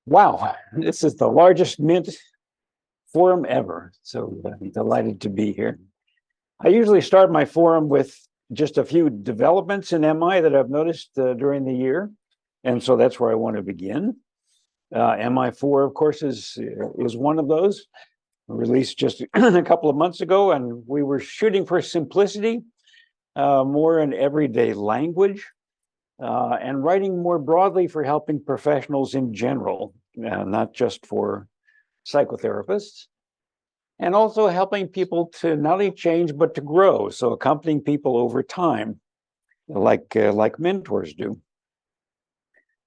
Wow, this is the largest Mint forum ever. So I'm delighted to be here. I usually start my forum with just a few developments in MI that I've noticed during the year. And so that's where I want to begin. MI4, of course, is one of those, released just a couple of months ago. And we were shooting for simplicity, more in everyday language, and writing more broadly for helping professionals in general, not just for psychotherapists, and also helping people to not only change but to grow. So accompanying people over time, like mentors do.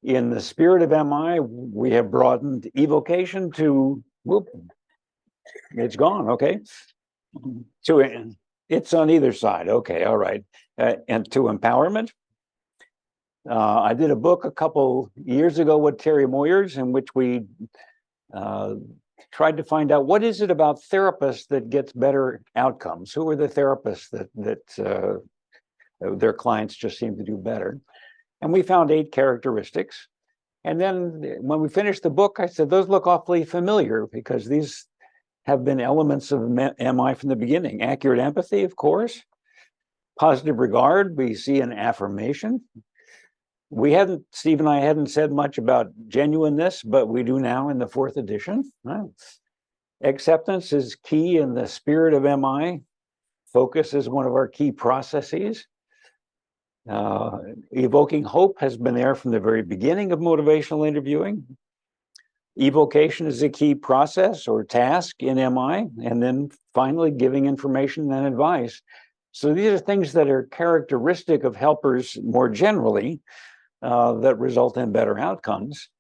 In the spirit of MI, we have broadened evocation to, whoop, it's gone, okay. To it's on either side, okay, all right, and to empowerment. I did a book a couple years ago with Terry Moyers in which we tried to find out what is it about therapists that gets better outcomes. Who are the therapists that their clients just seem to do better? And we found 8 characteristics. And then when we finished the book, I said, those look awfully familiar because these have been elements of MI from the beginning. Accurate empathy, of course. Positive regard, we see an affirmation. Steve and I hadn't said much about genuineness, but we do now in the 4th edition. Acceptance is key in the spirit of MI. Focus is one of our key processes. Evoking hope has been there from the very beginning of motivational interviewing. Evocation is a key process or task in MI, and then finally giving information and advice. So these are things that are characteristic of helpers more generally, that result in better outcomes.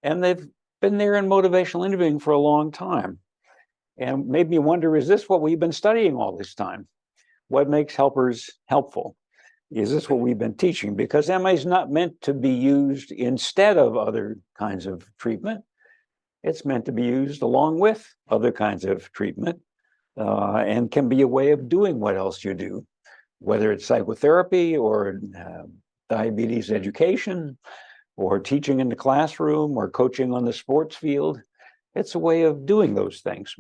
And they've been there in motivational interviewing for a long time. And made me wonder, is this what we've been studying all this time? What makes helpers helpful? Is this what we've been teaching? Because MI is not meant to be used instead of other kinds of treatment. It's meant to be used along with other kinds of treatment, and can be a way of doing what else you do, whether it's psychotherapy or diabetes education, or teaching in the classroom, or coaching on the sports field. It's a way of doing those things.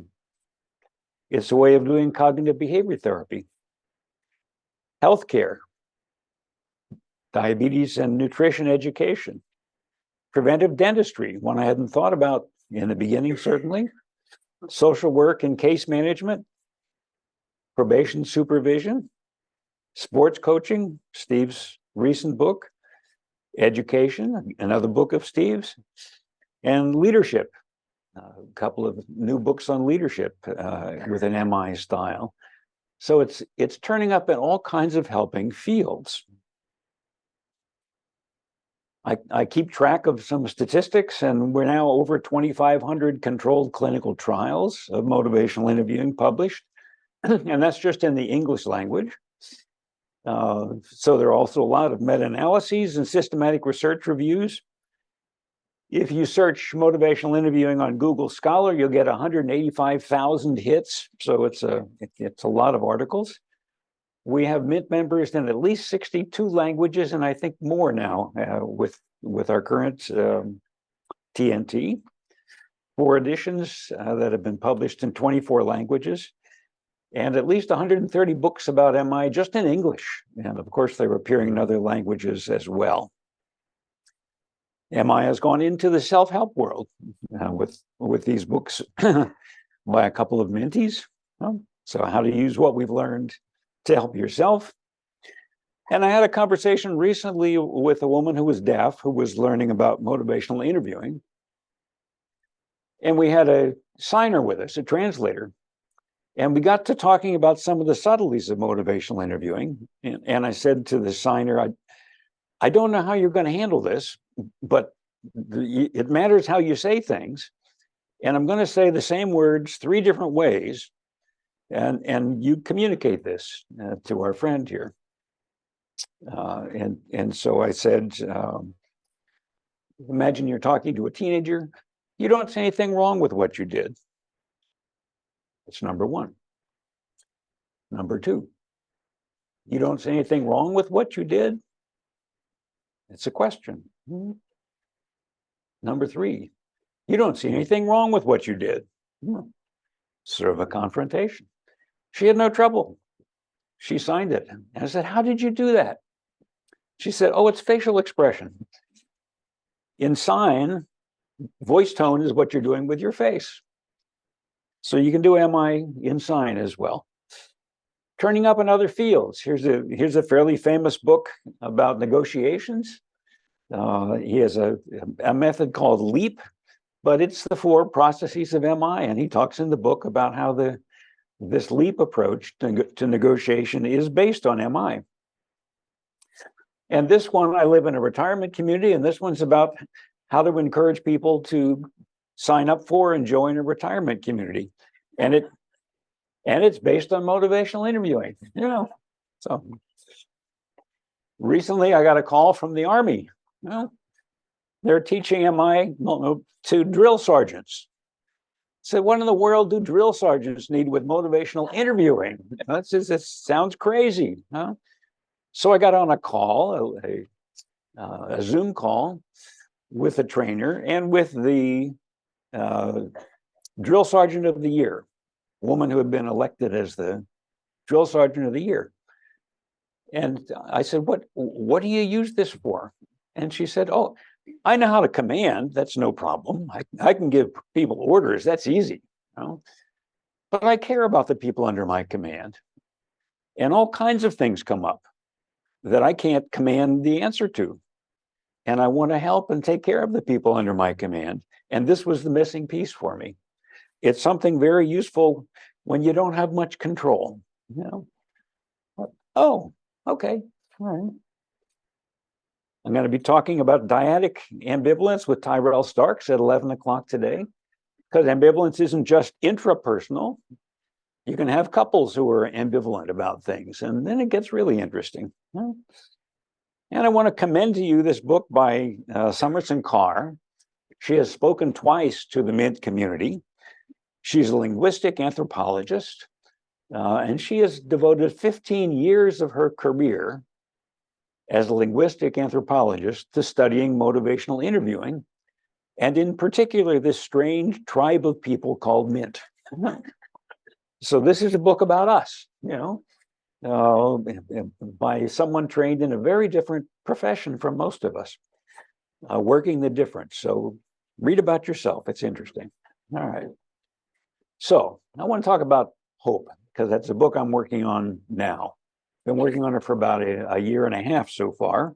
It's a way of doing cognitive behavior therapy. Healthcare, diabetes and nutrition education. Preventive dentistry, one I hadn't thought about in the beginning, certainly. Social work and case management. Probation supervision. Sports coaching, Steve's recent book. Education, another book of Steve's. And leadership, a couple of new books on leadership with an MI style. So it's turning up in all kinds of helping fields. I keep track of some statistics, and we're now over 2,500 controlled clinical trials of motivational interviewing published, and that's just in the English language. So there are also a lot of meta-analyses and systematic research reviews. If you search motivational interviewing on Google Scholar, you'll get 185,000 hits. So it's a lot of articles. We have Mint members in at least 62 languages, and I think more now with our current TNT. 4 editions that have been published in 24 languages, and at least 130 books about MI just in English. And of course, they're appearing in other languages as well. MI has gone into the self-help world with these books by a couple of mentees. So how to use what we've learned to help yourself. And I had a conversation recently with a woman who was deaf, who was learning about motivational interviewing. And we had a signer with us, a translator. And we got to talking about some of the subtleties of motivational interviewing. And I said to the signer, I don't know how you're going to handle this, but it matters how you say things. And I'm going to say the same words 3 different ways. And you communicate this to our friend here. And so I said, imagine you're talking to a teenager. You don't say anything wrong with what you did. That's number 1. Number 2, you don't say anything wrong with what you did. It's a question. Number 3, You don't see anything wrong with what you did. Sort of a confrontation. She had no trouble. She signed it. And I said, how did you do that? She said, oh, it's facial expression. In sign, voice tone is what you're doing with your face. So you can do MI in sign as well. Turning up in other fields. Here's a fairly famous book about negotiations. He has a method called LEAP, but it's the 4 processes of MI, and he talks in the book about how this LEAP approach to negotiation is based on MI. And this one, I live in a retirement community, and this one's about how to encourage people to sign up for and join a retirement community. And it's based on motivational interviewing, So recently I got a call from the Army. They're teaching MI to drill sergeants. So what in the world do drill sergeants need with motivational interviewing? It sounds crazy. So I got on a call, a Zoom call with a trainer and with the drill sergeant of the year, woman who had been elected as the drill sergeant of the year. And I said, what do you use this for? And she said, oh, I know how to command. That's no problem. I can give people orders. That's easy. But I care about the people under my command. And all kinds of things come up that I can't command the answer to. And I want to help and take care of the people under my command. And this was the missing piece for me. It's something very useful when you don't have much control. Oh, okay. All right. I'm going to be talking about dyadic ambivalence with Tyrell Starks at 11 o'clock today, because ambivalence isn't just intrapersonal. You can have couples who are ambivalent about things, and then it gets really interesting. And I want to commend to you this book by Summerson Carr. She has spoken twice to the Mint community. She's a linguistic anthropologist, and she has devoted 15 years of her career as a linguistic anthropologist to studying motivational interviewing, and in particular, this strange tribe of people called Mint. So this is a book about us, by someone trained in a very different profession from most of us, working the difference. So read about yourself. It's interesting. All right. So I want to talk about hope, because that's a book I'm working on now. Been working on it for about a year and a half so far.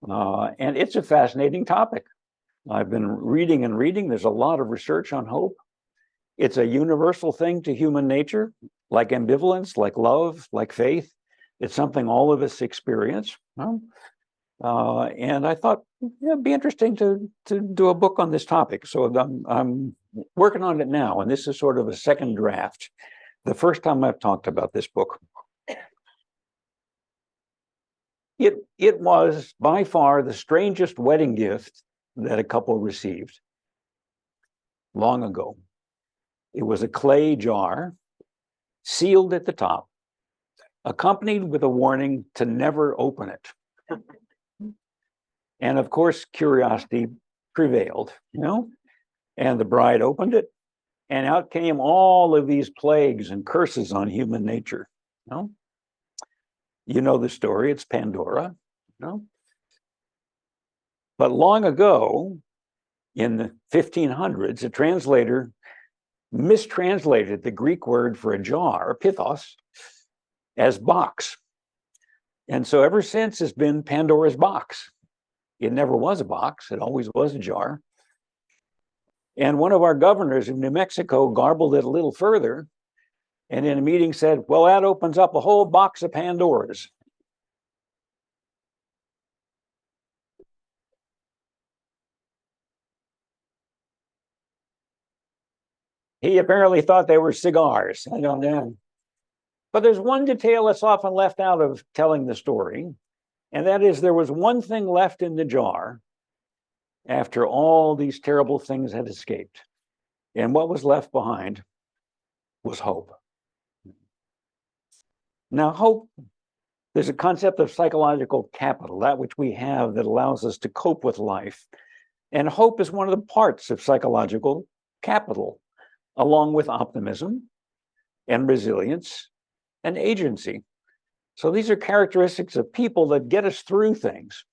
And it's a fascinating topic. I've been reading and reading. There's a lot of research on hope. It's a universal thing to human nature, like ambivalence, like love, like faith. It's something all of us experience. And I thought it'd be interesting to do a book on this topic. So I'm working on it now, and this is sort of a second draft. The first time I've talked about this book. It was by far the strangest wedding gift that a couple received long ago. It was a clay jar, sealed at the top, accompanied with a warning to never open it. And of course, curiosity prevailed, and the bride opened it, and out came all of these plagues and curses on human nature. You know the story, it's Pandora. But long ago, in the 1500s, a translator mistranslated the Greek word for a jar, pithos, as box. And so ever since, it's been Pandora's box. It never was a box, it always was a jar. And one of our governors in New Mexico garbled it a little further, and in a meeting said, well, that opens up a whole box of Pandoras. He apparently thought they were cigars. I don't know. But there's one detail that's often left out of telling the story, and that is there was one thing left in the jar after all these terrible things had escaped. And what was left behind was hope. Now, hope, there's a concept of psychological capital, that which we have that allows us to cope with life. And hope is one of the parts of psychological capital, along with optimism and resilience and agency. So these are characteristics of people that get us through things.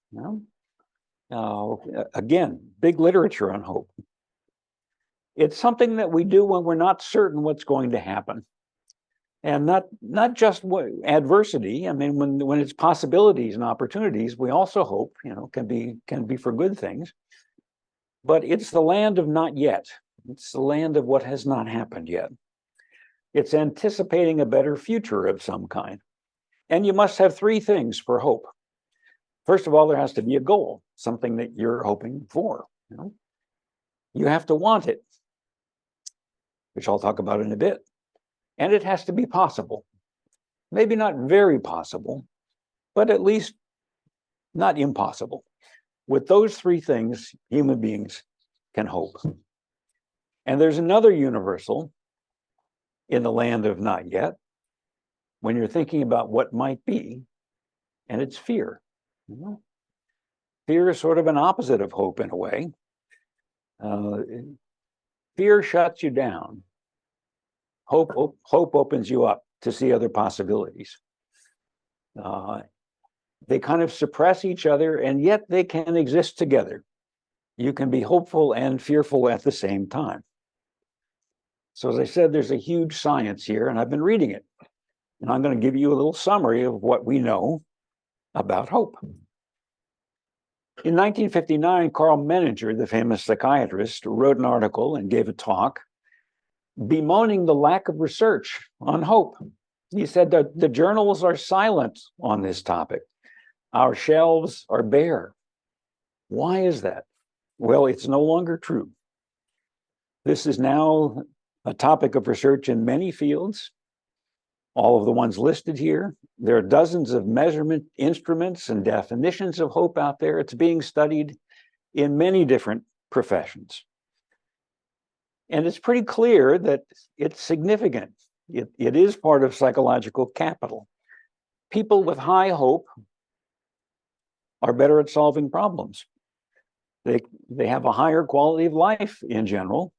Again, big literature on hope. It's something that we do when we're not certain what's going to happen. And not just adversity. I mean, when it's possibilities and opportunities, we also hope, can be for good things. But it's the land of not yet. It's the land of what has not happened yet. It's anticipating a better future of some kind. And you must have three things for hope. First of all, there has to be a goal, something that you're hoping for. You have to want it, which I'll talk about in a bit. And it has to be possible. Maybe not very possible, but at least not impossible. With those three things, human beings can hope. And there's another universal in the land of not yet, when you're thinking about what might be, and it's fear. Fear is sort of an opposite of hope in a way. Fear shuts you down. Hope opens you up to see other possibilities. They kind of suppress each other, and yet they can exist together. You can be hopeful and fearful at the same time. So as I said, there's a huge science here, and I've been reading it. And I'm going to give you a little summary of what we know about hope. In 1959, Carl Menninger, the famous psychiatrist, wrote an article and gave a talk bemoaning the lack of research on hope. He said that the journals are silent on this topic. Our shelves are bare. Why is that? Well, it's no longer true. This is now a topic of research in many fields, all of the ones listed here. There are dozens of measurement instruments and definitions of hope out there. It's being studied in many different professions. And it's pretty clear that it's significant. It is part of psychological capital. People with high hope are better at solving problems. They have a higher quality of life in general,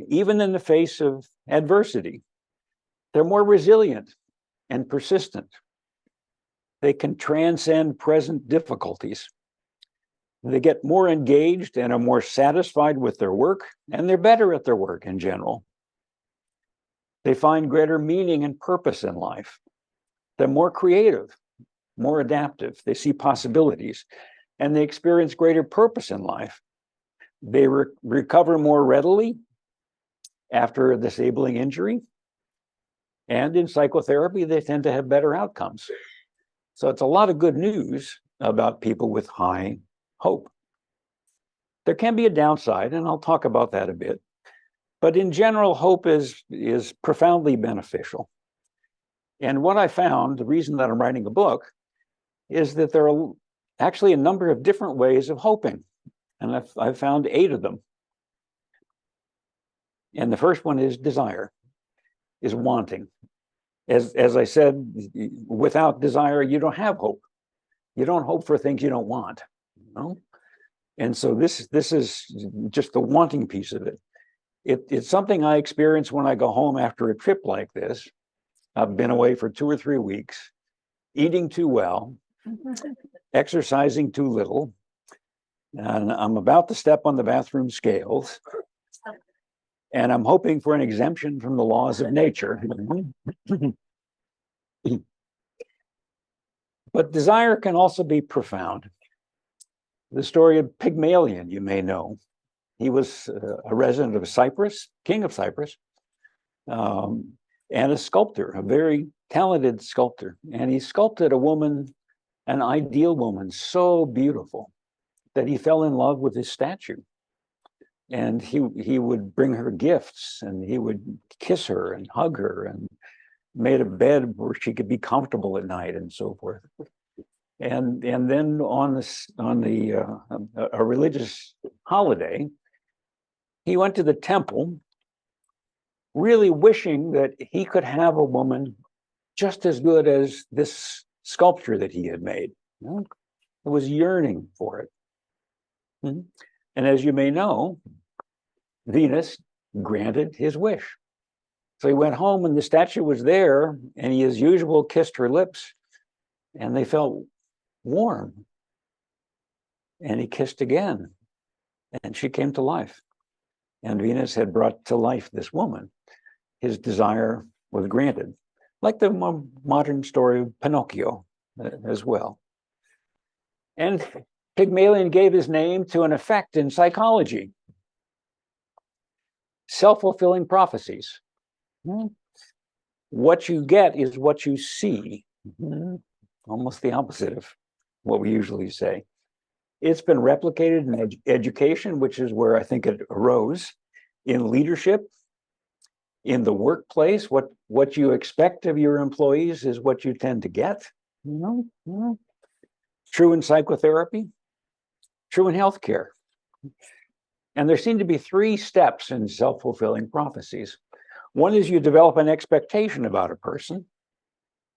even in the face of adversity. They're more resilient and persistent. They can transcend present difficulties. They get more engaged and are more satisfied with their work, and they're better at their work in general. They find greater meaning and purpose in life. They're more creative, more adaptive. They see possibilities, and they experience greater purpose in life. They recover more readily after a disabling injury. And in psychotherapy, they tend to have better outcomes. So it's a lot of good news about people with high hope. There can be a downside, and I'll talk about that a bit. But in general, hope is profoundly beneficial. And what I found, the reason that I'm writing a book, is that there are actually a number of different ways of hoping. And I've found 8 of them. And the first one is desire, is wanting. As I said, without desire, you don't have hope. You don't hope for things you don't want. And so this is just the wanting piece of it. It's something I experience when I go home after a trip like this. I've been away for 2 or 3 weeks, eating too well, exercising too little, and I'm about to step on the bathroom scales, and I'm hoping for an exemption from the laws of nature. But desire can also be profound. The story of Pygmalion, you may know. He was a resident of Cyprus, king of Cyprus, and a sculptor, a very talented sculptor. And he sculpted a woman, an ideal woman, so beautiful that he fell in love with his statue. And he would bring her gifts, and he would kiss her and hug her, and made a bed where she could be comfortable at night and so forth. And then on a religious holiday, he went to the temple, really wishing that he could have a woman just as good as this sculpture that he had made. He was yearning for it. Mhm. And as you may know, Venus granted his wish. So he went home and the statue was there, and he, as usual, kissed her lips, and they felt warm. And he kissed again, and she came to life. And Venus had brought to life this woman. His desire was granted, like the modern story of Pinocchio as well. And Pygmalion gave his name to an effect in psychology: self-fulfilling prophecies. What you get is what you see. Almost the opposite of what we usually say. It's been replicated in education, which is where I think it arose, in leadership, in the workplace. What you expect of your employees is what you tend to get. True in psychotherapy, true in healthcare. And there seem to be three steps in self-fulfilling prophecies. One is you develop an expectation about a person,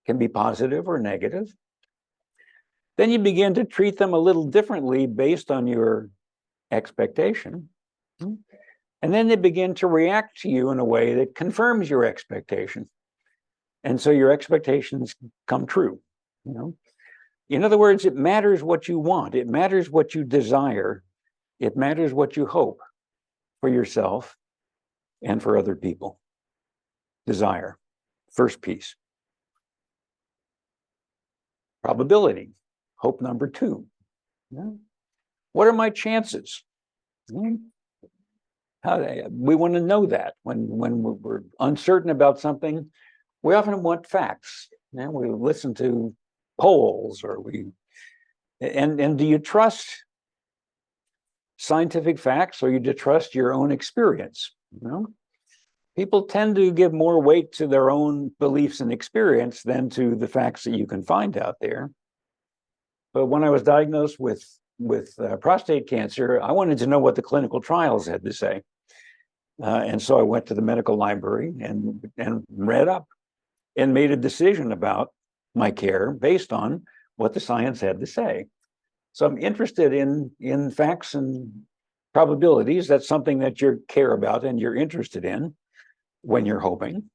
can be positive or negative. Then you begin to treat them a little differently based on your expectation. And then they begin to react to you in a way that confirms your expectation. And so your expectations come true. In other words, it matters what you want. It matters what you desire. It matters what you hope for yourself and for other people. Desire, first piece. Probability, hope number two. What are my chances? We want to know that. When we're uncertain about something, we often want facts. We listen to polls, or and do you trust scientific facts, or you do trust your own experience? People tend to give more weight to their own beliefs and experience than to the facts that you can find out there. But when I was diagnosed with prostate cancer, I wanted to know what the clinical trials had to say. And so I went to the medical library and read up and made a decision about my care based on what the science had to say. So I'm interested in facts and probabilities. That's something that you care about and you're interested in when you're hoping.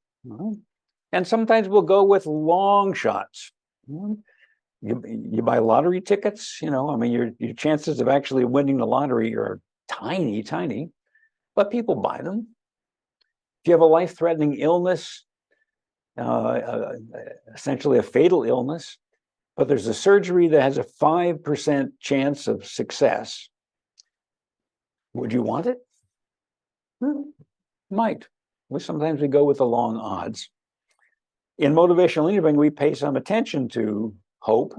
And sometimes we'll go with long shots. You buy lottery tickets, your chances of actually winning the lottery are tiny, tiny, but people buy them. If you have a life-threatening illness, essentially a fatal illness, but there's a surgery that has a 5% chance of success, would you want it? Might. Sometimes we go with the long odds. In motivational leadership, we pay some attention to hope.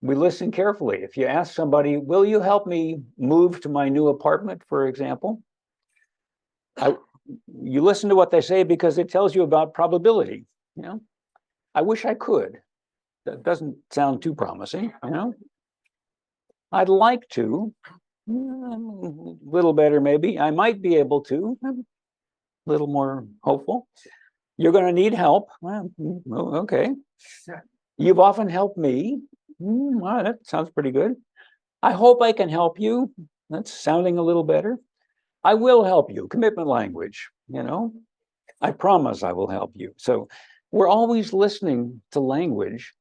We listen carefully. If you ask somebody, will you help me move to my new apartment, for example? You listen to what they say because it tells you about probability. I wish I could. That doesn't sound too promising. I'd like to. A little better, maybe. I might be able to. A little more hopeful. You're going to need help. Well, okay. You've often helped me. Wow, that sounds pretty good. I hope I can help you. That's sounding a little better. I will help you. Commitment language. I promise I will help you. So we're always listening to language,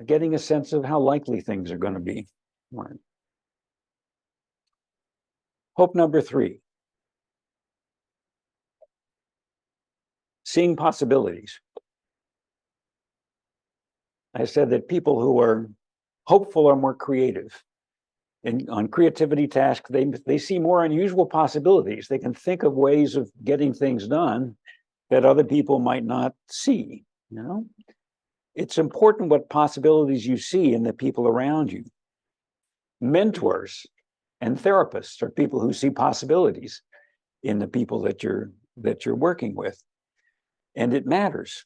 getting a sense of how likely things are going to be. Hope number three. Seeing possibilities. I said that people who are hopeful are more creative. And on creativity tasks, they see more unusual possibilities. They can think of ways of getting things done that other people might not see. It's important what possibilities you see in the people around you. Mentors and therapists are people who see possibilities in the people that you're working with. And it matters,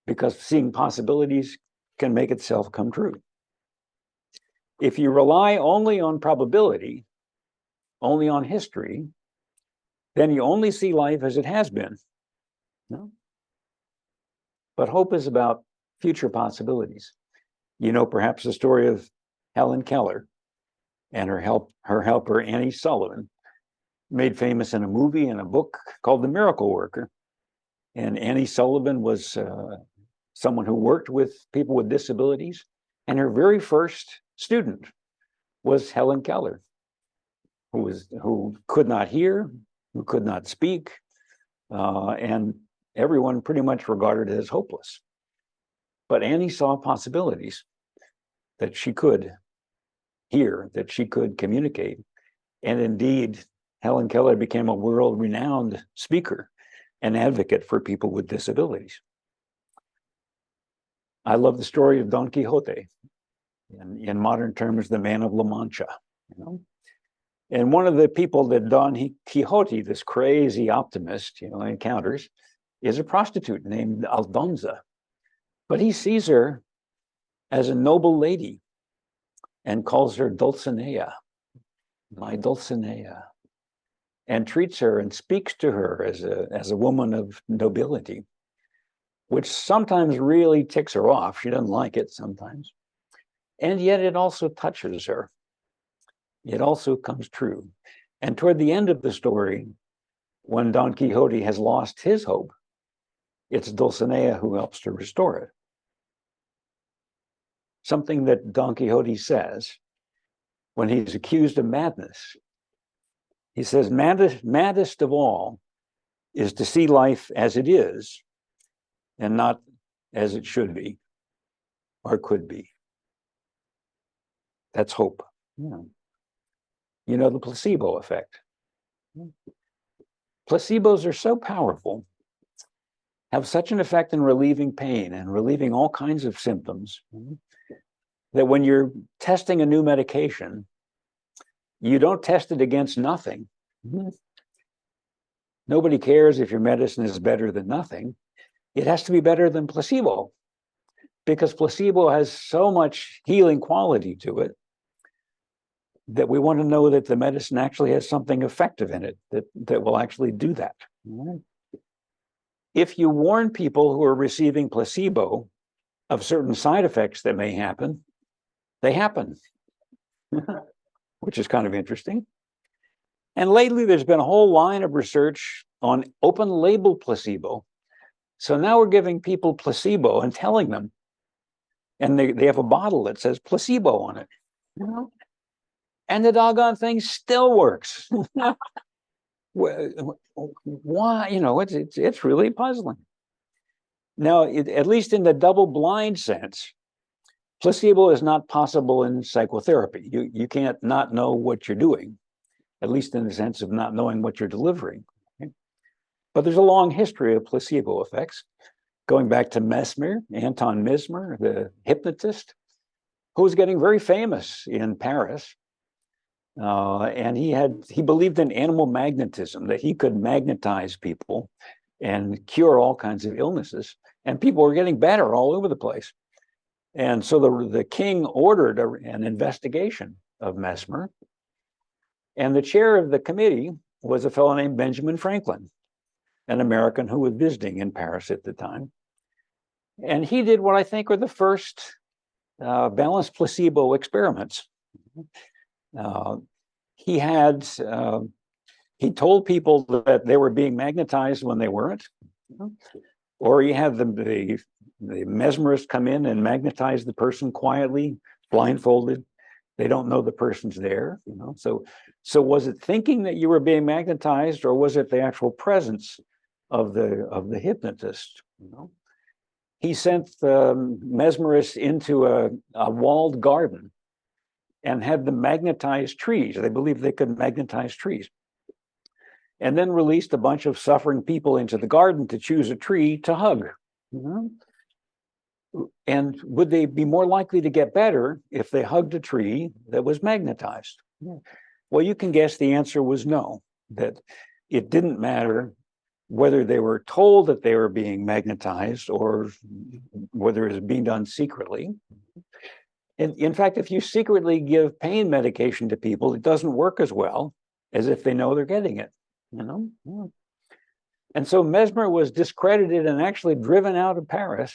because seeing possibilities can make itself come true. If you rely only on probability, only on history, then you only see life as it has been. But hope is about future possibilities. You know perhaps the story of Helen Keller and her helper Annie Sullivan, made famous in a movie and a book called The Miracle Worker. And Annie Sullivan was someone who worked with people with disabilities, and her very first student was Helen Keller, who could not hear, who could not speak, and everyone pretty much regarded it as hopeless. But Annie saw possibilities, that she could hear, that she could communicate. And indeed, Helen Keller became a world-renowned speaker and advocate for people with disabilities. I love the story of Don Quixote, in modern terms, the man of La Mancha. You know? And one of the people that Don Quixote, this crazy optimist, encounters, is a prostitute named Aldonza. But he sees her as a noble lady and calls her Dulcinea, my Dulcinea, and treats her and speaks to her as a woman of nobility, which sometimes really ticks her off. She doesn't like it sometimes. And yet it also touches her. It also comes true. And toward the end of the story, when Don Quixote has lost his hope, it's Dulcinea who helps to restore it. Something that Don Quixote says when he's accused of madness. He says, maddest of all is to see life as it is and not as it should be or could be. That's hope. Yeah. You know, the placebo effect. Placebos are so powerful, have such an effect in relieving pain and relieving all kinds of symptoms, that when you're testing a new medication, you don't test it against nothing. Nobody cares if your medicine is better than nothing. It has to be better than placebo, because placebo has so much healing quality to it that we want to know that the medicine actually has something effective in it that will actually do that. If you warn people who are receiving placebo of certain side effects that may happen, they happen, which is kind of interesting. And lately, there's been a whole line of research on open label placebo. So now we're giving people placebo and telling them, and they have a bottle that says placebo on it. And the doggone thing still works. Why? It's really puzzling. Now, at least in the double-blind sense, placebo is not possible in psychotherapy. You can't not know what you're doing, at least in the sense of not knowing what you're delivering. Okay? But there's a long history of placebo effects, going back to Anton Mesmer, the hypnotist, who was getting very famous in Paris. And he believed in animal magnetism, that he could magnetize people and cure all kinds of illnesses. And people were getting better all over the place. And so the king ordered an investigation of Mesmer. And the chair of the committee was a fellow named Benjamin Franklin, an American who was visiting in Paris at the time. And he did what I think were the first balanced placebo experiments. He told people that they were being magnetized when they weren't, or he had the mesmerist come in and magnetize the person quietly, blindfolded. They don't know the person's there, So was it thinking that you were being magnetized, or was it the actual presence of the hypnotist? He sent the mesmerists into a walled garden and had them magnetize trees. They believed they could magnetize trees. And then released a bunch of suffering people into the garden to choose a tree to hug. And would they be more likely to get better if they hugged a tree that was magnetized? Well, you can guess the answer was no, that it didn't matter whether they were told that they were being magnetized or whether it was being done secretly. And in fact, if you secretly give pain medication to people, it doesn't work as well as if they know they're getting it, And so Mesmer was discredited and actually driven out of Paris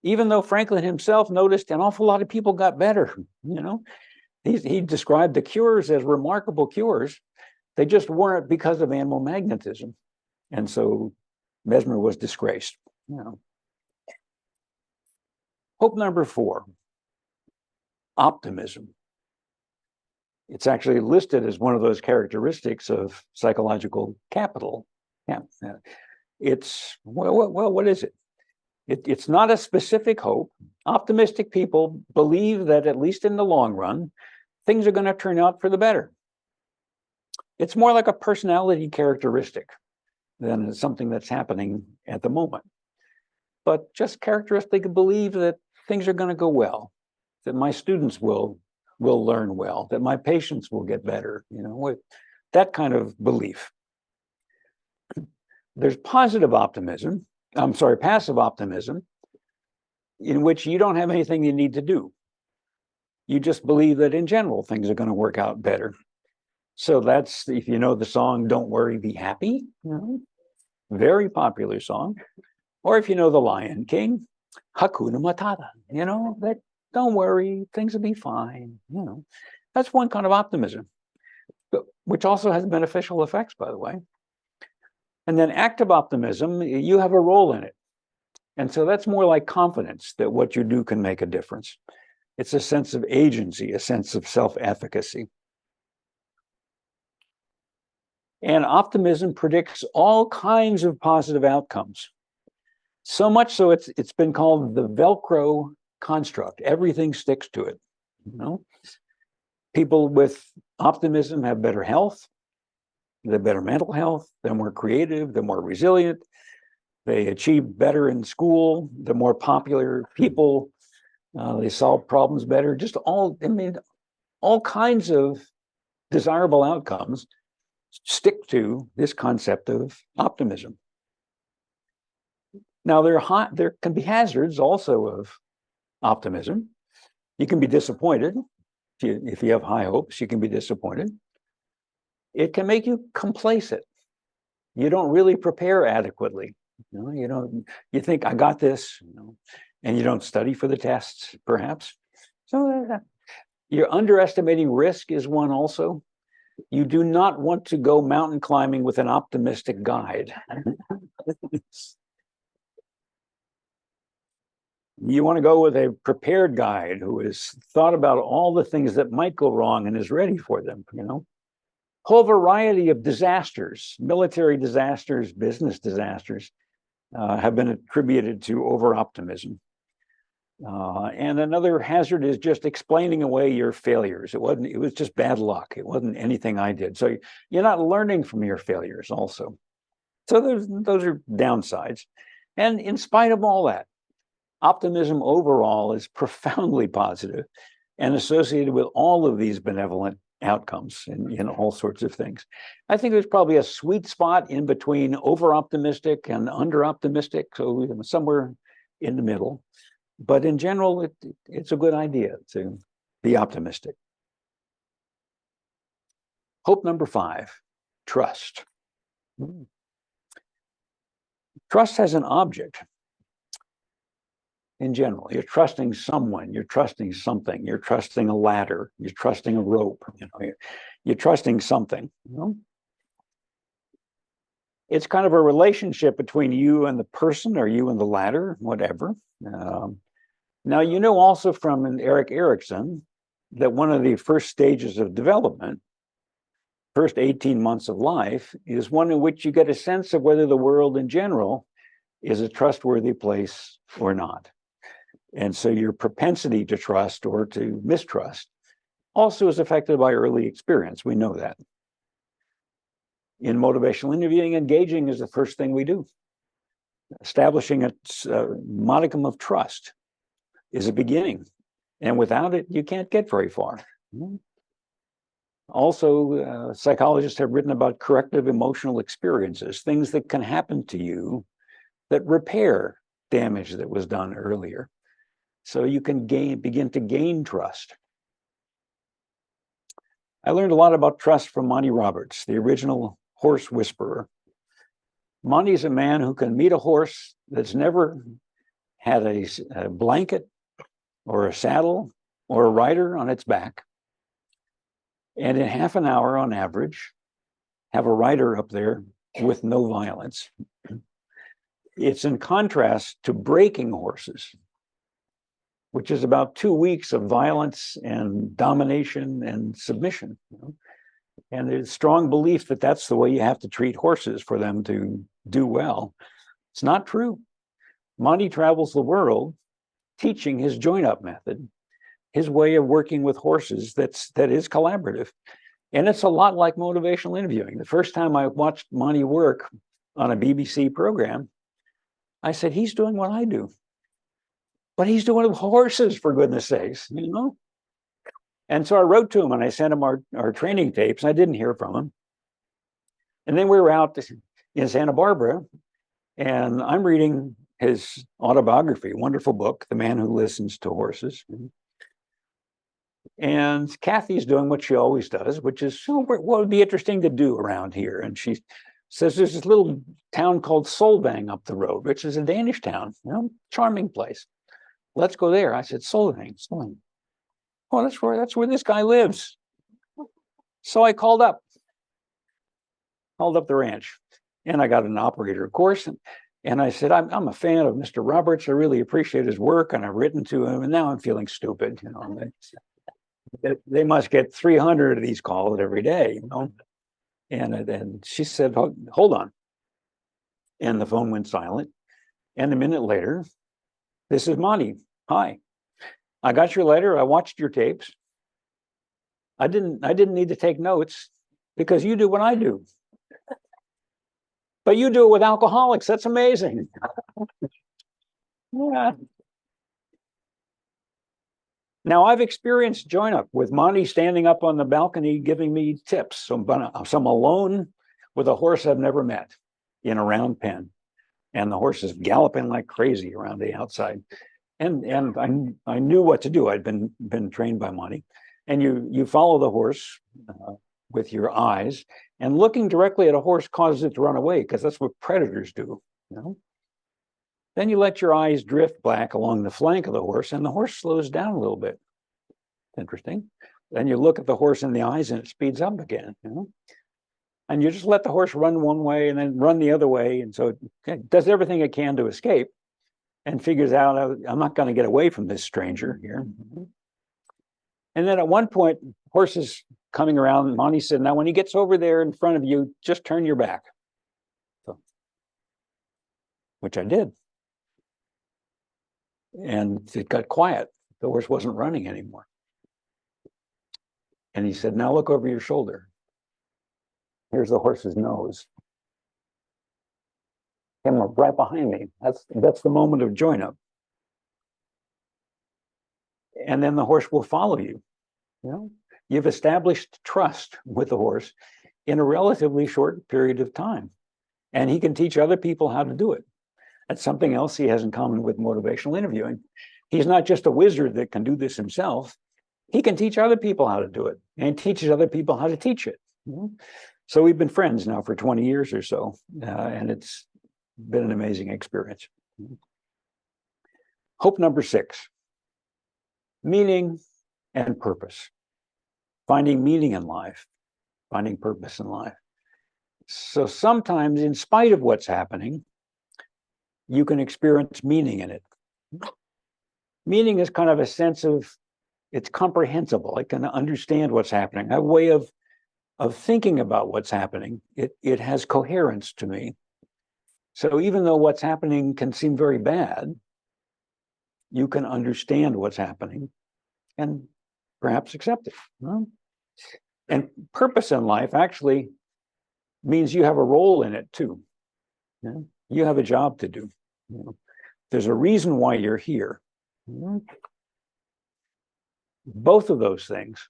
even though Franklin himself noticed an awful lot of people got better. He described the cures as remarkable cures. They just weren't because of animal magnetism. And so Mesmer was disgraced. Hope number 4, optimism. It's actually listed as one of those characteristics of psychological capital. It's, what is it? It's not a specific hope. Optimistic people believe that, at least in the long run, things are going to turn out for the better. It's more like a personality characteristic than something that's happening at the moment. But just characteristic of believe that things are going to go well, that my students will learn well, that my patients will get better, that kind of belief. There's passive optimism, in which you don't have anything you need to do. You just believe that in general, things are going to work out better. So that's, if you know the song, Don't Worry, Be Happy, very popular song. Or if you know the Lion King, Hakuna Matata, that don't worry, things will be fine. That's one kind of optimism, which also has beneficial effects, by the way. And then active optimism, you have a role in it. And so that's more like confidence that what you do can make a difference. It's a sense of agency, a sense of self-efficacy. And optimism predicts all kinds of positive outcomes. So much so it's been called the Velcro construct. Everything sticks to it. People with optimism have better health, they have better mental health, they're more creative, they're more resilient, they achieve better in school, they're more popular people, they solve problems better. Just all kinds of desirable outcomes stick to this concept of optimism. Now, there can be hazards also of optimism. You can be disappointed. If you have high hopes, you can be disappointed. It can make you complacent. You don't really prepare adequately. You think, I got this, and you don't study for the tests, perhaps. So you're underestimating risk is one also. You do not want to go mountain climbing with an optimistic guide. You want to go with a prepared guide who has thought about all the things that might go wrong and is ready for them, Whole variety of disasters, military disasters, business disasters, have been attributed to over-optimism. And another hazard is just explaining away your failures. It was just bad luck. It wasn't anything I did. So you're not learning from your failures also. So those are downsides. And in spite of all that, optimism overall is profoundly positive and associated with all of these benevolent outcomes in all sorts of things. I think there's probably a sweet spot in between over-optimistic and under-optimistic, so somewhere in the middle. But in general, it's a good idea to be optimistic. Hope number 5, trust. Trust has an object. In general, you're trusting someone, you're trusting something, you're trusting a ladder, you're trusting a rope, you're trusting something. It's kind of a relationship between you and the person, or you and the ladder, whatever. Now, also from Erik Erikson that one of the first stages of development, first 18 months of life, is one in which you get a sense of whether the world in general is a trustworthy place or not. And so your propensity to trust or to mistrust also is affected by early experience. We know that. In motivational interviewing, engaging is the first thing we do. Establishing a modicum of trust is a beginning. And without it, you can't get very far. Also, psychologists have written about corrective emotional experiences, things that can happen to you that repair damage that was done earlier. So you can begin to gain trust. I learned a lot about trust from Monty Roberts, the original horse whisperer. Monty is a man who can meet a horse that's never had a blanket or a saddle or a rider on its back, and in half an hour on average, have a rider up there with no violence. It's in contrast to breaking horses, which is about 2 weeks of violence and domination and submission. And there's strong belief that that's the way you have to treat horses for them to do well. It's not true. Monty travels the world teaching his join-up method, his way of working with horses that is collaborative. And it's a lot like motivational interviewing. The first time I watched Monty work on a BBC program, I said, he's doing what I do. But he's doing it with horses, for goodness sakes, And so I wrote to him and I sent him our training tapes. I didn't hear from him. And then we were out in Santa Barbara, and I'm reading his autobiography, wonderful book, The Man Who Listens to Horses. And Kathy's doing what she always does, which is, what would be interesting to do around here? And she says there's this little town called Solvang up the road, which is a Danish town, charming place. Let's go there. I said, Solvang. Oh, that's where this guy lives. So I called up the ranch, and I got an operator course. And I said, I'm a fan of Mr. Roberts. I really appreciate his work, and I've written to him, and now I'm feeling stupid. They must get 300 of these calls every day, And she said, hold on. And the phone went silent. And a minute later, this is Monty. Hi. I got your letter. I watched your tapes. I didn't need to take notes because you do what I do. But you do it with alcoholics. That's amazing. Yeah. Now, I've experienced join up with Monty standing up on the balcony giving me tips. So I'm alone with a horse I've never met in a round pen, and the horse is galloping like crazy around the outside. And I knew what to do. I'd been trained by Monty. And you follow the horse with your eyes, and looking directly at a horse causes it to run away, because that's what predators do. Then you let your eyes drift back along the flank of the horse, and the horse slows down a little bit. Interesting. Then you look at the horse in the eyes, and it speeds up again. And you just let the horse run one way and then run the other way, and so it does everything it can to escape, and figures out, I'm not going to get away from this stranger here. And then at one point, horse is coming around, and Monty said, now when he gets over there in front of you, just turn your back. So, which I did. And it got quiet. The horse wasn't running anymore. And he said, now look over your shoulder. Here's the horse's nose. Him right behind me. That's the moment of join up. And then the horse will follow you. You've established trust with the horse in a relatively short period of time. And he can teach other people how to do it. That's something else he has in common with motivational interviewing. He's not just a wizard that can do this himself. He can teach other people how to do it, and teaches other people how to teach it. So we've been friends now for 20 years or so, and it's been an amazing experience. Hope number 6, meaning and purpose. Finding meaning in life, finding purpose in life. So sometimes, in spite of what's happening, you can experience meaning in it. Meaning is kind of a sense of, it's comprehensible. I can understand what's happening. A way of thinking about what's happening. It has coherence to me. So even though what's happening can seem very bad, you can understand what's happening and perhaps accept it. And purpose in life actually means you have a role in it too. You have a job to do. There's a reason why you're here. Both of those things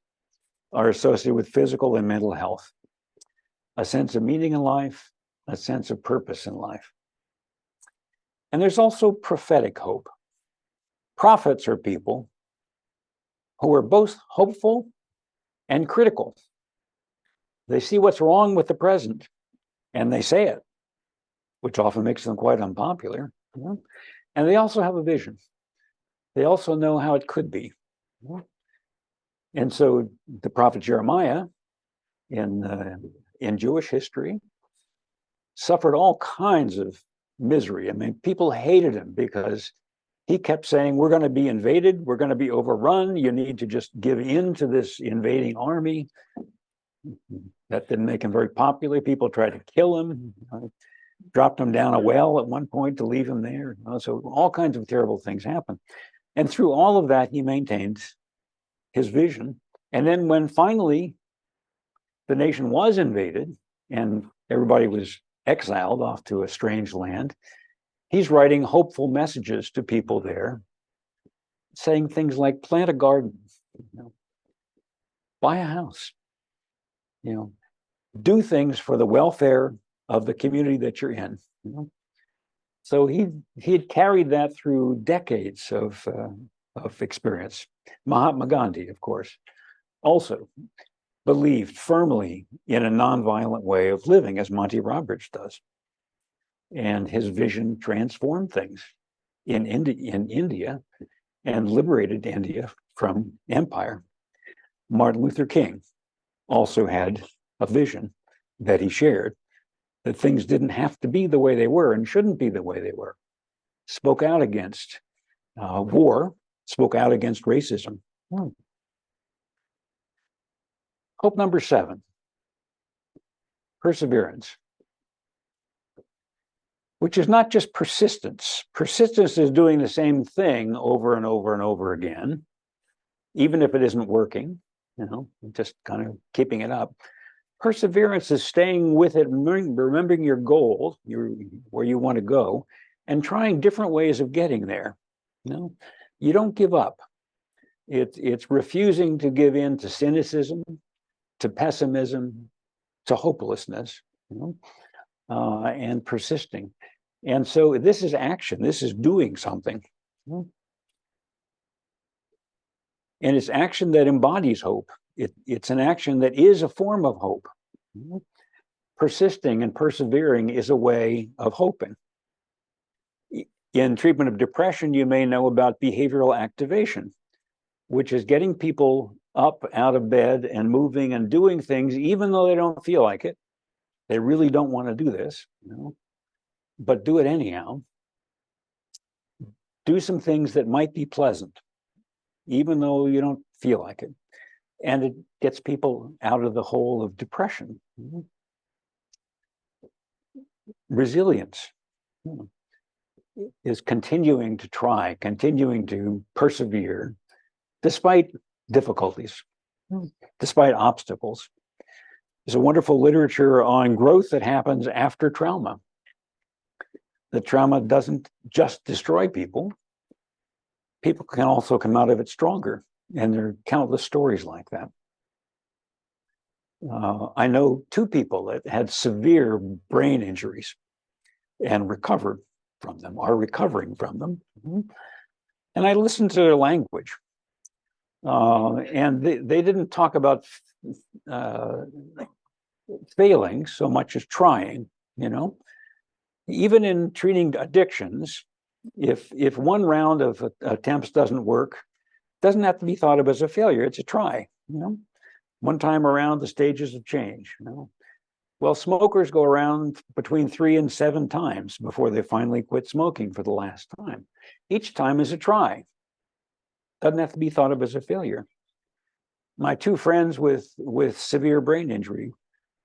are associated with physical and mental health. A sense of meaning in life, a sense of purpose in life. And there's also prophetic hope. Prophets are people who are both hopeful and critical. They see what's wrong with the present, and they say it, which often makes them quite unpopular. And they also have a vision. They also know how it could be. And so the prophet Jeremiah in Jewish history suffered all kinds of misery. I mean, people hated him because he kept saying, we're going to be invaded, we're going to be overrun, you need to just give in to this invading army. That didn't make him very popular. People tried to kill him, dropped him down a well at one point to leave him there. So all kinds of terrible things happened. And through all of that, he maintained his vision. And then when finally the nation was invaded and everybody was exiled off to a strange land, he's writing hopeful messages to people there, saying things like plant a garden, buy a house, do things for the welfare of the community that you're in. So he had carried that through decades of experience. Mahatma Gandhi, of course, also believed firmly in a nonviolent way of living, as Monty Roberts does. And his vision transformed things in India and liberated India from empire. Martin Luther King also had a vision that he shared, that things didn't have to be the way they were and shouldn't be the way they were. Spoke out against war, spoke out against racism. Hope number 7, perseverance, which is not just persistence. Persistence is doing the same thing over and over and over again, even if it isn't working, just kind of keeping it up. Perseverance is staying with it, remembering your goal, where you want to go, and trying different ways of getting there. You don't give up. It's refusing to give in to cynicism, to pessimism, to hopelessness, and persisting. And so this is action. This is doing something. And it's action that embodies hope. It's an action that is a form of hope. Persisting and persevering is a way of hoping. In treatment of depression, you may know about behavioral activation, which is getting people up out of bed and moving and doing things, even though they don't feel like it. They really don't want to do this, but do it anyhow. Do some things that might be pleasant, even though you don't feel like it. And it gets people out of the hole of depression. Resilience is continuing to try, continuing to persevere, despite difficulties, despite obstacles. There's a wonderful literature on growth that happens after trauma. The trauma doesn't just destroy people. People can also come out of it stronger. And there are countless stories like that. I know 2 people that had severe brain injuries and recovered from them, are recovering from them. And I listened to their language. And they didn't talk about failing so much as trying, Even in treating addictions, if one round of attempts doesn't work, it doesn't have to be thought of as a failure. It's a try, One time around, the stages of change, Well, smokers go around between 3 and 7 times before they finally quit smoking for the last time. Each time is a try. Doesn't have to be thought of as a failure. My 2 friends with severe brain injury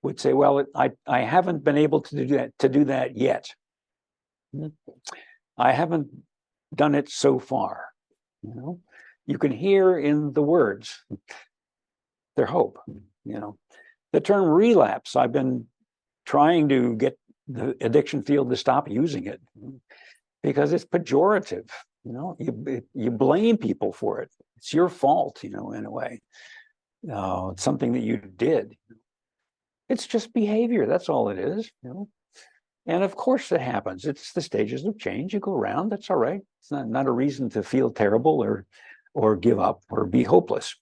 would say, well, I haven't been able to do that yet. I haven't done it so far. You can hear in the words their hope. The term relapse, I've been trying to get the addiction field to stop using it because it's pejorative. You blame people for it. It's your fault, in a way. It's something that you did. It's just behavior. That's all it is. And of course it happens. It's the stages of change. You go around. That's all right. It's not a reason to feel terrible or give up or be hopeless.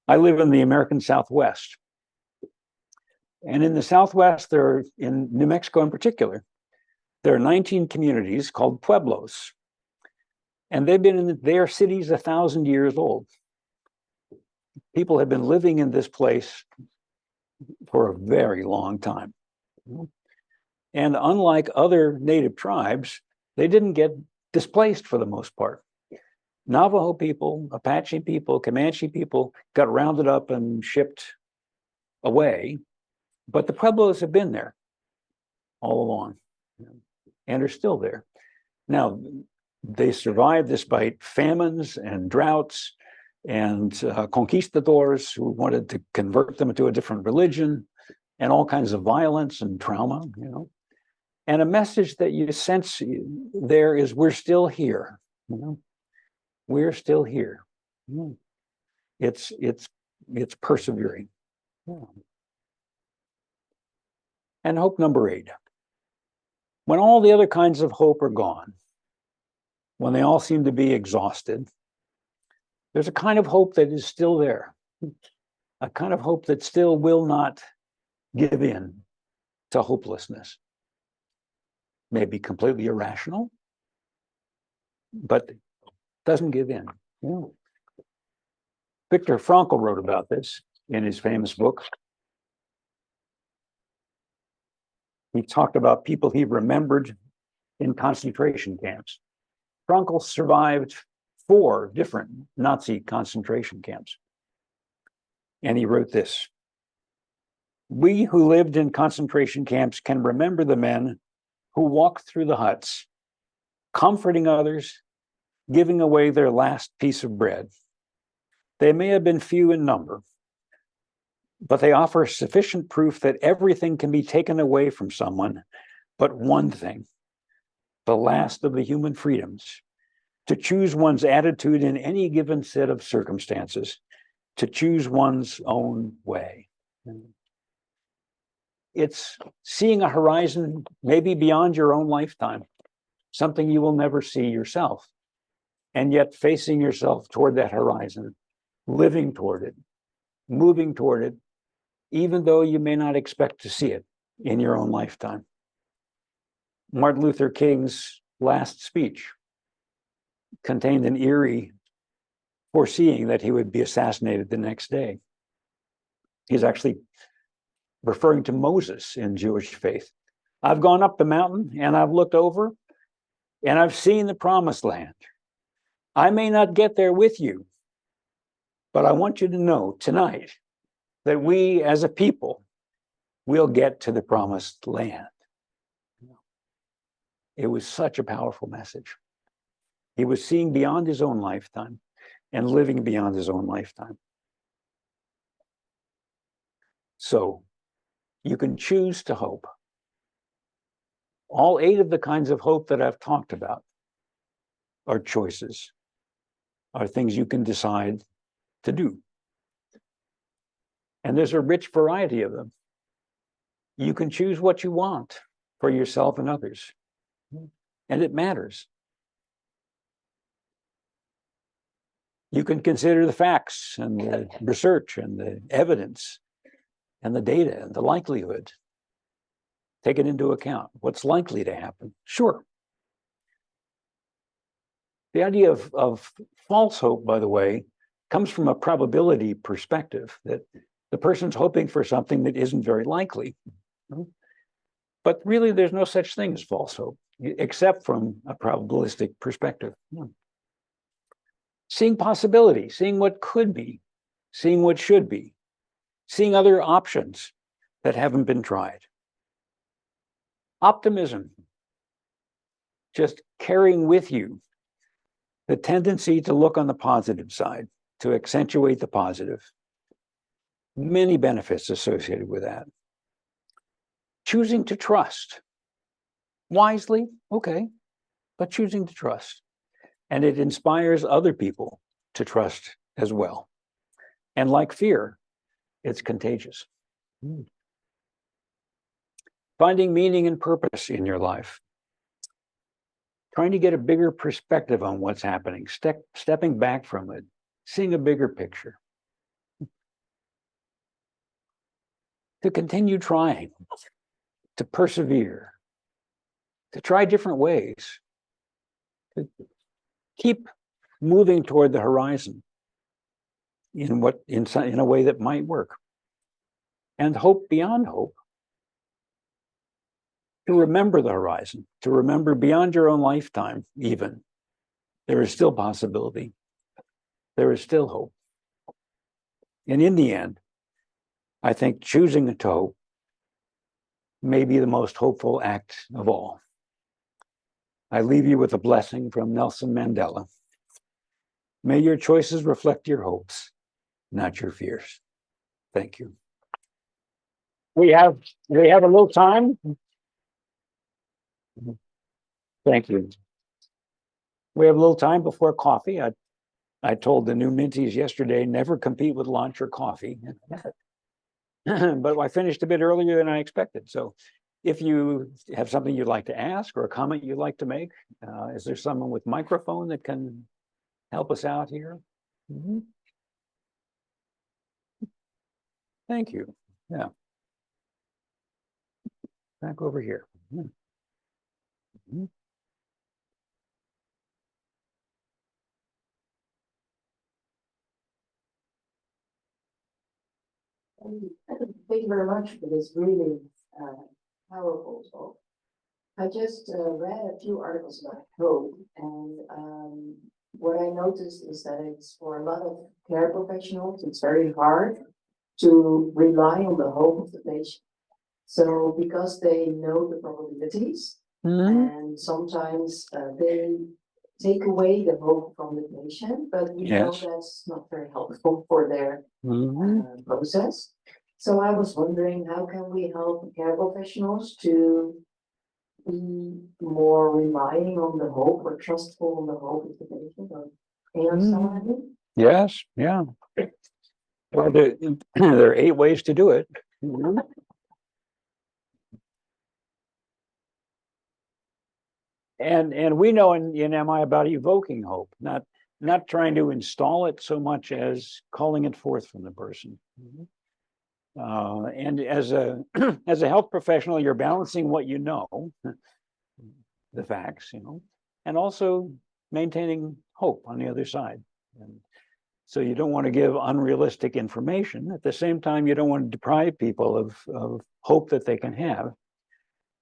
I live in the American Southwest. And in the Southwest, in New Mexico in particular, There are 19 communities called pueblos, and they've been in their cities 1,000 years old. People have been living in this place for a very long time. And unlike other native tribes, they didn't get displaced for the most part. Navajo people, Apache people, Comanche people got rounded up and shipped away, but the Pueblos have been there all along and are still there. Now, they survived despite famines and droughts and conquistadors who wanted to convert them to a different religion and all kinds of violence and trauma, you know. And a message that you sense there is, we're still here, you know. We're still here. It's persevering. And hope number 8. When all the other kinds of hope are gone, when they all seem to be exhausted, there's a kind of hope that is still there, a kind of hope that still will not give in to hopelessness. Maybe completely irrational, but doesn't give in. Viktor Frankl wrote about this in his famous book. He talked about people he remembered in concentration camps. Frankl survived 4 different Nazi concentration camps. And he wrote this: "We who lived in concentration camps can remember the men who walked through the huts, comforting others, giving away their last piece of bread. They may have been few in number, but they offer sufficient proof that everything can be taken away from someone but one thing, the last of the human freedoms, to choose one's attitude in any given set of circumstances, to choose one's own way." It's seeing a horizon maybe beyond your own lifetime, something you will never see yourself, and yet facing yourself toward that horizon, living toward it, moving toward it, even though you may not expect to see it in your own lifetime. Martin Luther King's last speech contained an eerie foreseeing that he would be assassinated the next day. He's actually referring to Moses in Jewish faith. "I've gone up the mountain and I've looked over and I've seen the promised land. I may not get there with you, but I want you to know tonight that we as a people will get to the promised land." It was such a powerful message. He was seeing beyond his own lifetime and living beyond his own lifetime. So you can choose to hope. All 8 of the kinds of hope that I've talked about are choices, are things you can decide to do. And there's a rich variety of them. You can choose what you want for yourself and others, and it matters. You can consider the facts and the research and the evidence and the data and the likelihood. Take it into account. What's likely to happen? Sure. The idea of false hope, by the way, comes from a probability perspective, that the person's hoping for something that isn't very likely. But really, there's no such thing as false hope, except from a probabilistic perspective. Seeing possibility, seeing what could be, seeing what should be, seeing other options that haven't been tried. Optimism, just carrying with you the tendency to look on the positive side, to accentuate the positive. Many benefits associated with that. Choosing to trust. Wisely, okay, but choosing to trust. And it inspires other people to trust as well. And like fear, it's contagious. Finding meaning and purpose in your life. Trying to get a bigger perspective on what's happening, stepping back from it, seeing a bigger picture. To continue trying, to persevere, to try different ways, to keep moving toward the horizon in a way that might work, and hope beyond hope. To remember the horizon, to remember beyond your own lifetime, even there is still possibility. There is still hope. And in the end, I think choosing to hope may be the most hopeful act of all. I leave you with a blessing from Nelson Mandela. May your choices reflect your hopes, not your fears. Thank you. We have a little time. Thank you. We have a little time before coffee. I told the new Minties yesterday, never compete with lunch or coffee. But I finished a bit earlier than I expected. So if you have something you'd like to ask or a comment you'd like to make, is there someone with microphone that can help us out here? Mm-hmm. Thank you. Yeah. Back over here. Mm-hmm. Thank you very much for this really powerful talk. I just read a few articles about hope, and what I noticed is that it's for a lot of care professionals, it's very hard to rely on the hope of the patient. So because they know the probabilities, and sometimes they take away the hope from the patient, but we know that's not very helpful for their process. So I was wondering, how can we help care professionals to be more relying on the hope or trustful on the hope of the patient? Or, can you understand what I mean? Yes, yeah. Well, there are 8 ways to do it. And we know in MI about evoking hope, not trying to install it so much as calling it forth from the person. And as a as a health professional, you're balancing what you know, the facts, and also maintaining hope on the other side. And so you don't want to give unrealistic information. At the same time, you don't want to deprive people of hope that they can have.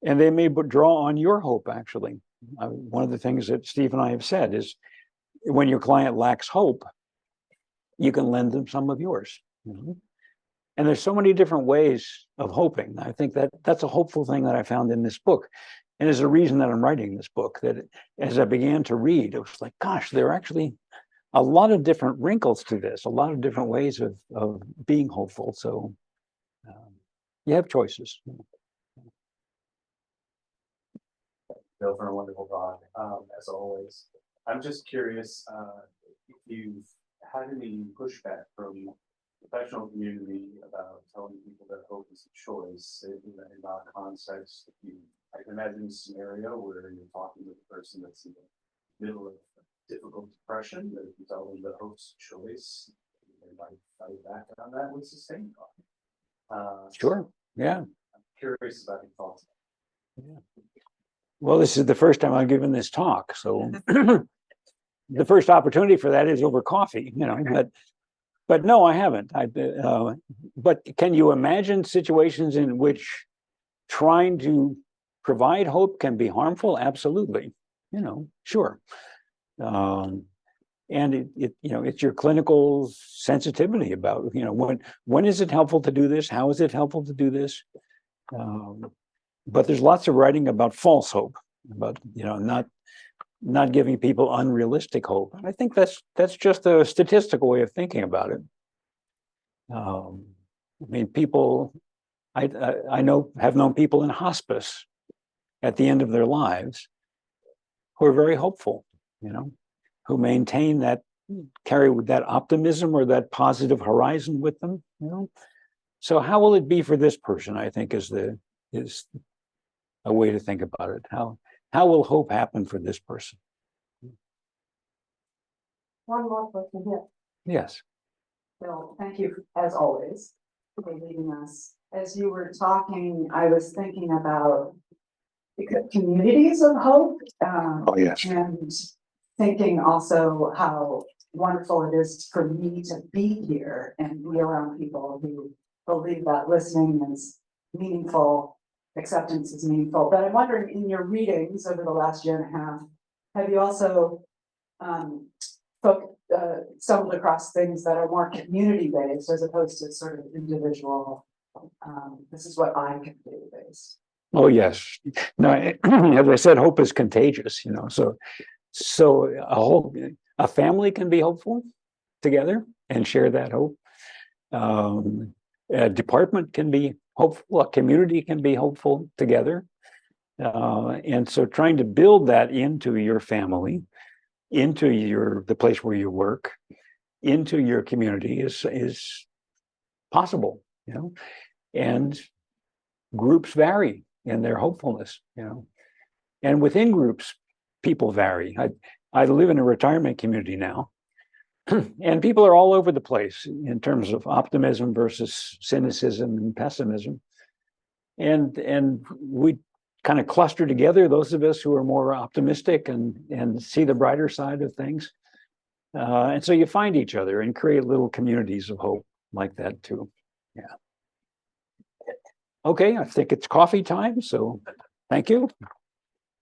And they may draw on your hope, actually. One of the things that Steve and I have said is when your client lacks hope, you can lend them some of yours. And there's so many different ways of hoping. I think that's a hopeful thing that I found in this book. And is a reason that I'm writing this book, that as I began to read, it was like, gosh, there are actually a lot of different wrinkles to this, a lot of different ways of being hopeful. So you have choices. Bill, for a wonderful talk, as always. I'm just curious if you've had any pushback from the professional community about telling people that hope is a choice in that context. I can imagine a scenario where you're talking with a person that's in the middle of difficult depression, that if you tell them that hope's a choice, they might fight back on that with sustained thought. Sure. Yeah. I'm curious about your thoughts. Yeah. Well, this is the first time I've given this talk, so the first opportunity for that is over coffee, but no, I haven't. But can you imagine situations in which trying to provide hope can be harmful? Absolutely. Sure. And it's your clinical sensitivity about, when is it helpful to do this? How is it helpful to do this? But there's lots of writing about false hope, about not giving people unrealistic hope. And I think that's just a statistical way of thinking about it. I mean, people I know have known people in hospice at the end of their lives who are very hopeful, who maintain that, carry that optimism or that positive horizon with them. So how will it be for this person? I think is a way to think about it. How will hope happen for this person? One more question here. Yes. Bill, thank you as always for leading us. As you were talking, I was thinking about communities of hope. Oh, yes. And thinking also how wonderful it is for me to be here and be around people who believe that listening is meaningful, acceptance is meaningful. But I'm wondering, in your readings over the last year and a half, have you also stumbled across things that are more community-based as opposed to sort of individual, this is what I can do based? Oh, yes. No, as I said, hope is contagious, so a family can be hopeful together and share that hope. A department can be hopeful, a community can be hopeful together. And so trying to build that into your family, into the place where you work, into your community is possible, and groups vary in their hopefulness, and within groups, people vary. I live in a retirement community now, and people are all over the place in terms of optimism versus cynicism and pessimism. And we kind of cluster together, those of us who are more optimistic and see the brighter side of things. And so you find each other and create little communities of hope like that too. Yeah. Okay, I think it's coffee time, so thank you.